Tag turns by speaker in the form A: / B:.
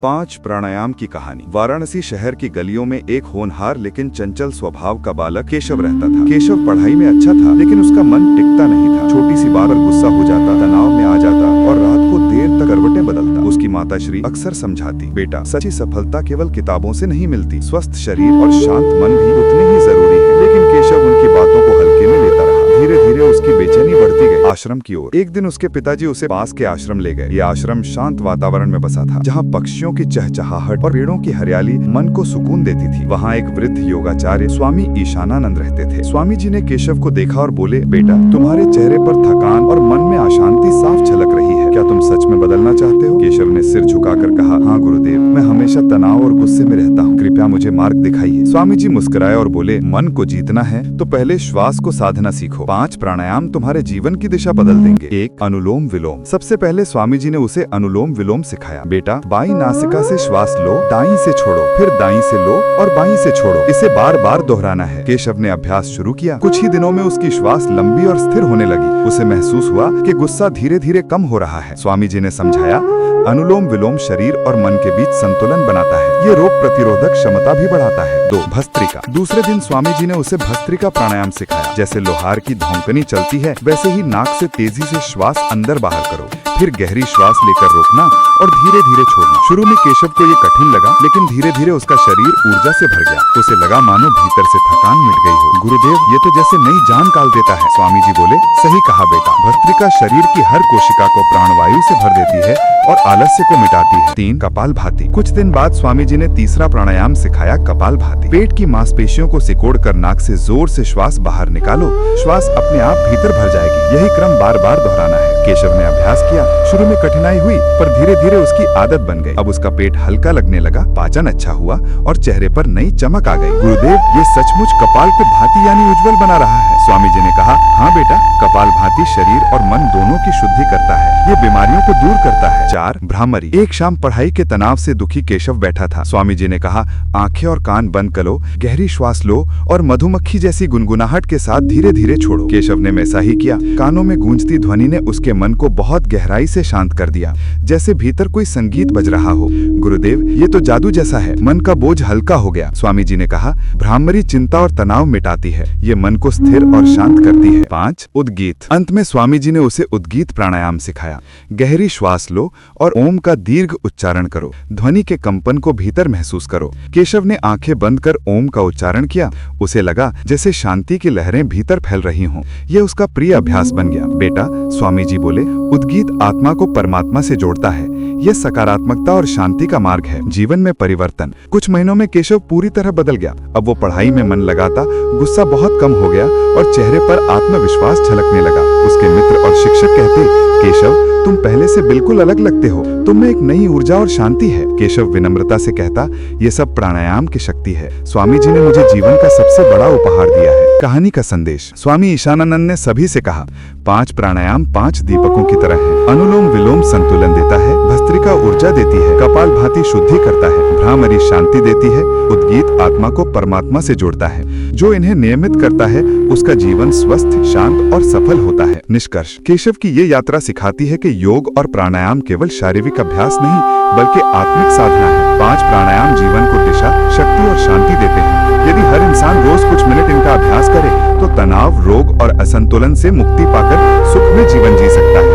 A: 5 प्राणायाम की कहानी। वाराणसी शहर की गलियों में एक होनहार लेकिन चंचल स्वभाव का बालक केशव रहता था। केशव पढ़ाई में अच्छा था, लेकिन उसका मन टिकता नहीं था। छोटी सी बात पर गुस्सा हो जाता, तनाव में आ जाता और रात को देर तक करवटें बदलता। उसकी माताश्री अक्सर समझाती, बेटा सच्ची सफलता केवल किताबों से नहीं मिलती, स्वस्थ शरीर और शांत मन भी उतने ही जरूरी है। लेकिन केशव उनकी बातों को हल्के में लेता रहा। धीरे धीरे उसकी बेचैनी बढ़ती गई। आश्रम की ओर एक दिन उसके पिताजी उसे पास के आश्रम ले गए। ये आश्रम शांत वातावरण में बसा था, जहाँ पक्षियों की चहचहाहट और पेड़ों की हरियाली मन को सुकून देती थी। वहाँ एक वृद्ध योगाचार्य स्वामी ईशानानंद रहते थे। स्वामी जी ने केशव को देखा और बोले, बेटा तुम्हारे चेहरे पर थकान और मन में अशांति साफ झलक रही है, क्या तुम सच में बदलना चाहते हो? केशव ने सिर झुकाकर कहा, हाँ गुरुदेव, मैं हमेशा तनाव और गुस्से में रहता हूँ, कृपया मुझे मार्ग दिखाइए। स्वामी जी मुस्कुराए और बोले, मन को जीतना है तो पहले श्वास को साधना सीखो। 5 प्राणायाम तुम्हारे जीवन की दिशा बदल देंगे। 1 अनुलोम विलोम। सबसे पहले स्वामी जी ने उसे अनुलोम विलोम सिखाया। बेटा बाईं नासिका से श्वास लो, दाईं से छोड़ो, फिर दाईं से लो और बाईं से छोड़ो। इसे बार बार दोहराना है। केशव ने अभ्यास शुरू किया। कुछ ही दिनों में उसकी श्वास लंबी और स्थिर होने लगी। उसे महसूस हुआ कि गुस्सा धीरे धीरे कम हो रहा है। स्वामी जी ने समझाया, अनुलोम विलोम शरीर और मन के बीच संतुलन बनाता है। ये रोग प्रतिरोधक क्षमता भी बढ़ाता है। 2 भस्त्रिका। दूसरे दिन स्वामी जी ने उसे भस्त्रिका प्राणायाम सिखाया। जैसे लोहार की धौंकनी चलती है, वैसे ही नाक से तेजी से श्वास अंदर बाहर करो, फिर गहरी श्वास लेकर रोकना और धीरे धीरे छोड़ना। शुरू में केशव को ये कठिन लगा, लेकिन धीरे धीरे उसका शरीर ऊर्जा से भर गया। उसे लगा मानो भीतर से थकान मिट गई हो। गुरुदेव, ये तो जैसे नई जान काल देता है। स्वामी जी बोले, सही कहा बेटा, भस्त्रिका शरीर की हर कोशिका को प्राणवायु से भर देती है और आलस्य को मिटाती है। 3 कपालभाति। कुछ दिन बाद स्वामी जी ने तीसरा प्राणायाम सिखाया, कपालभाति। पेट की मांसपेशियों को सिकोड़कर नाक से जोर से श्वास बाहर निकालो, श्वास अपने आप भीतर भर जाएगी। यही क्रम बार बार दोहराना है। केशव ने अभ्यास किया। शुरू में कठिनाई हुई, पर धीरे धीरे उसकी आदत बन गई। अब उसका पेट हल्का लगने लगा, पाचन अच्छा हुआ और चेहरे पर नई चमक आ गई। गुरुदेव, ये सचमुच कपाल को भाती यानी उज्जवल बना रहा है। स्वामी जी ने कहा, हाँ बेटा, कपाल भाती शरीर और मन दोनों की शुद्धि करता है। ये बीमारियों को दूर करता है। 4 भ्रामरी। एक शाम पढ़ाई के तनाव से दुखी केशव बैठा था। स्वामी जी ने कहा, आंखें और कान बंद करो, गहरी श्वास लो और मधुमक्खी जैसी गुनगुनाहट के साथ धीरे धीरे छोड़ो। केशव ने वैसा ही किया। कानों में गूंजती ध्वनि ने उसके मन को बहुत गहराई से शांत कर दिया, जैसे भीतर कोई संगीत बज रहा हो। गुरुदेव, ये तो जादू जैसा है। मन का बोझ हल्का हो गया। स्वामी जी ने कहा, भ्रामरी चिंता और तनाव मिटाती है, ये मन को स्थिर और शांत करती है। 5 उद्गीत। अंत में स्वामी जी ने उसे उद्गीत प्राणायाम सिखाया। गहरी श्वास लो और ओम का दीर्घ उच्चारण करो। ध्वनि के कंपन को भीतर महसूस करो। केशव ने आंखें बंद कर ओम का उच्चारण किया। उसे लगा जैसे शांति की लहरें भीतर फैल रही हों। यह उसका प्रिय अभ्यास बन गया। बेटा, स्वामी जी बोले, उद्गीत आत्मा को परमात्मा से जोड़ता है। यह सकारात्मकता और शांति का मार्ग है। जीवन में परिवर्तन। कुछ महीनों में केशव पूरी तरह बदल गया। अब वो पढ़ाई में मन लगाता, गुस्सा बहुत कम हो गया और चेहरे पर आत्मविश्वास झलकने लगा। उसके मित्र और शिक्षक कहते, केशव तुम पहले से बिल्कुल अलग लगते हो, तुम में एक नई ऊर्जा और शांति है। केशव विनम्रता से कहता, ये सब प्राणायाम की शक्ति है। स्वामी जी ने मुझे जीवन का सबसे बड़ा उपहार दिया है। कहानी का संदेश। स्वामी ईशानानंद ने सभी से कहा, 5 प्राणायाम 5 दीपकों की तरह है। अनुलोम विलोम संतुलन देता है, भस्त्रिका ऊर्जा देती है, कपालभाति शुद्धि करता है, भ्रामरी शांति देती है, उद्गीत आत्मा को परमात्मा से जोड़ता है। जो इन्हें नियमित करता है, उसका जीवन स्वस्थ, शांत और सफल होता है। निष्कर्ष। केशव की ये यात्रा सिखाती है कि योग और प्राणायाम केवल शारीरिक अभ्यास नहीं, बल्कि आत्मिक साधना है। 5 प्राणायाम जीवन को दिशा, शक्ति और शांति देते हैं। यदि हर इंसान रोज कुछ मिनट इनका अभ्यास करे, तो तनाव, रोग और असंतुलन से मुक्ति पाकर सुख में जीवन जी सकता है।